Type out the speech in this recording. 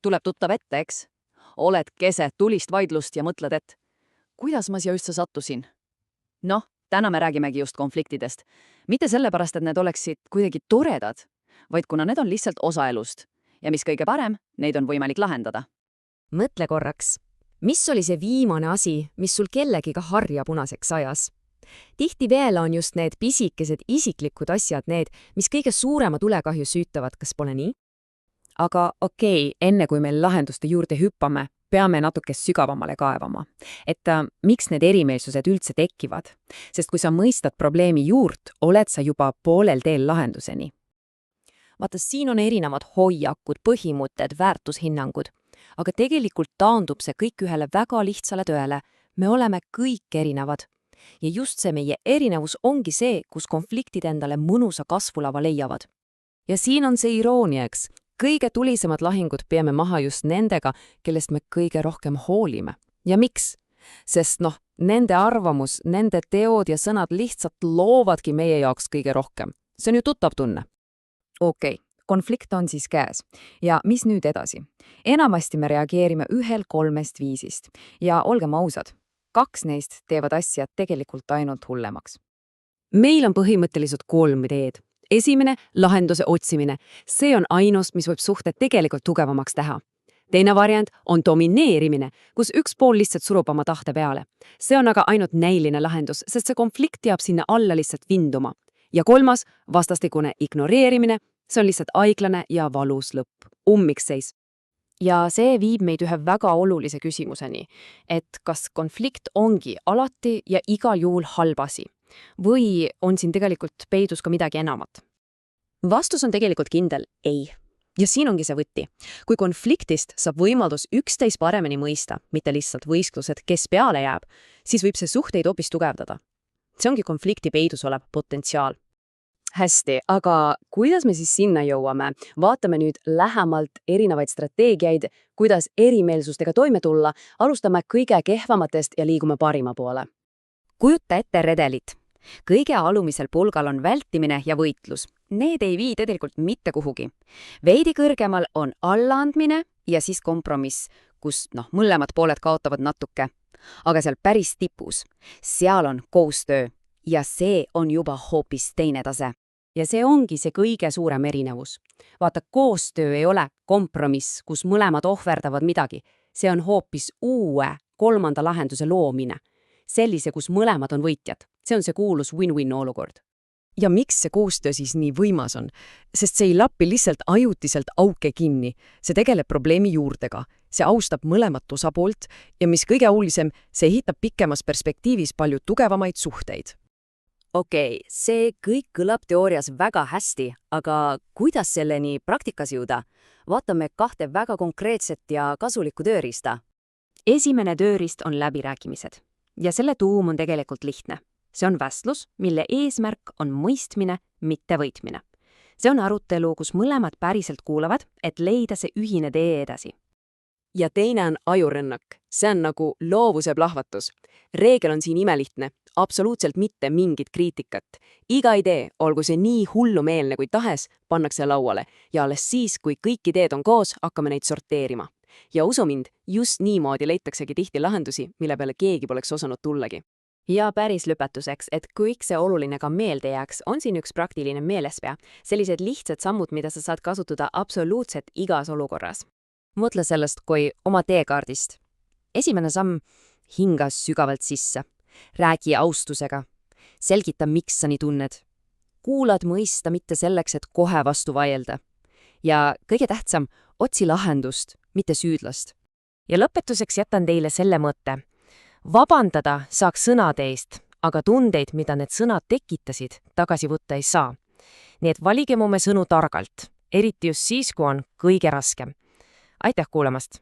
tuleb tuttav ette, eks? Oled keset tulist vaidlust ja mõtled, et kuidas ma siia üldse sattusin? Noh, täna me räägimegi just konfliktidest. Mitte sellepärast, et need oleksid kuidagi toredad, vaid kuna need on lihtsalt osa elust. Ja mis kõige parem, neid on võimalik lahendada. Mõtle korraks. Mis oli see viimane asi, mis sul kellegiga harja punaseks ajas? Tihtipeale on just need pisikesed isiklikud asjad need, mis kõige suurema tulekahju süütavad, kas pole nii? Aga okei, enne kui meil lahenduste juurde hüppame, peame natuke sügavamale kaevama. Et miks need erimeelsused üldse tekivad? Sest kui sa mõistad probleemi juurt, oled sa juba poolel teel lahenduseni. Vaata, siin on erinevad hoiakud, põhimõtted, väärtushinnangud. Aga tegelikult taandub see kõik ühele väga lihtsale tõele. Me oleme kõik erinevad. Ja just see meie erinevus ongi see, kus konfliktid endale mõnusa kasvulava leiavad. Ja siin on see iroonia, eks. Kõige tulisemad lahingud peame maha just nendega, kellest me kõige rohkem hoolime. Ja miks? Sest nende arvamus, nende teod ja sõnad lihtsalt loovadki meie jaoks kõige rohkem. See on ju tuttav tunne. Okei, konflikt on siis käes. Ja mis nüüd edasi? Enamasti me reageerime ühel 3 viisist. Ja olgem ausad, 2 neist teevad asjad tegelikult ainult hullemaks. Meil on põhimõtteliselt 3 ideed. Esimene, lahenduse otsimine. See on ainus, mis võib suhted tegelikult tugevamaks teha. Teine variant on domineerimine, kus üks pool lihtsalt surub oma tahte peale. See on aga ainult näiline lahendus, sest see konflikt jääb sinna alla lihtsalt vinduma. Ja 3, vastastikune ignoreerimine. See on lihtsalt aiglane ja valus lõpp. Ummikseis. Ja see viib meid ühe väga olulise küsimuseni, et kas konflikt ongi alati ja igal juhul halb asi? Või on siin tegelikult peidus ka midagi enamat? Vastus on tegelikult kindel ei. Ja siin ongi see võti. Kui konfliktist saab võimaldus üksteist paremini mõista, mitte lihtsalt võistlused, kes peale jääb, siis võib see suhteid hoopis tugevdada. See ongi konflikti peidus olev potentsiaal. Hästi, aga kuidas me siis sinna jõuame? Vaatame nüüd lähemalt erinevaid strateegiaid, kuidas erimeelsustega toime tulla, alustame kõige kehvamatest ja liigume parima poole. Kujuta ette redelit. Kõige alumisel pulgal on vältimine ja võitlus. Need ei vii tegelikult mitte kuhugi. Veidi kõrgemal on allaandmine ja siis kompromiss, kus mõlemad pooled kaotavad natuke. Aga seal päris tipus, seal on koostöö ja see on juba hoopis teine tase. Ja see ongi see kõige suurem erinevus. Vaata, koostöö ei ole kompromiss, kus mõlemad ohverdavad midagi. See on hoopis uue 3. lahenduse loomine. Sellise, kus mõlemad on võitjad. See on see kuulus win-win olukord. Ja miks see koostöö siis nii võimas on? Sest see ei lappi lihtsalt ajutiselt auke kinni. See tegeleb probleemi juurdega. See austab mõlemat osapoolt ja mis kõige olulisem, see ehitab pikemas perspektiivis palju tugevamaid suhteid. Okei, see kõik kõlab teoorias väga hästi, aga kuidas selleni praktikas jõuda? Vaatame 2 väga konkreetset ja kasulikku tööriista. Esimene tööriist on läbirääkimised. Ja selle tuum on tegelikult lihtne. See on vestlus, mille eesmärk on mõistmine, mitte võitmine. See on arutelu, kus mõlemad päriselt kuulavad, et leida see ühine tee edasi. Ja teine on ajurünnak. See on nagu loovuse plahvatus. Reegel on siin imelihtne. Absoluutselt mitte mingit kriitikat. Iga idee, olgu see nii hullumeelne kui tahes, pannakse lauale. Ja alles siis, kui kõik ideed on koos, hakkame neid sorteerima. Ja usu mind, just niimoodi leitaksegi tihti lahendusi, mille peale keegi poleks osanud tullagi. Ja päris lõpetuseks, et kõik see oluline ka meelde jääks, on siin üks praktiline meelespea. Sellised lihtsad sammud, mida sa saad kasutada absoluutselt igas olukorras. Mõtle sellest kui oma teekaardist. Esimene samm, hinga sügavalt sisse. Räägi austusega. Selgita, miks sa nii tunned. Kuulad mõista mitte selleks, et kohe vastu vaielda. Ja kõige tähtsam, otsi lahendust, mitte süüdlast. Ja lõpetuseks jätan teile selle mõtte. Vabandada saaks sõnade eest, aga tundeid, mida need sõnad tekitasid, tagasi võtta ei saa. Nii et valigem oma sõnu targalt, eriti just siis, kui on kõige raskem. Aitäh kuulamast!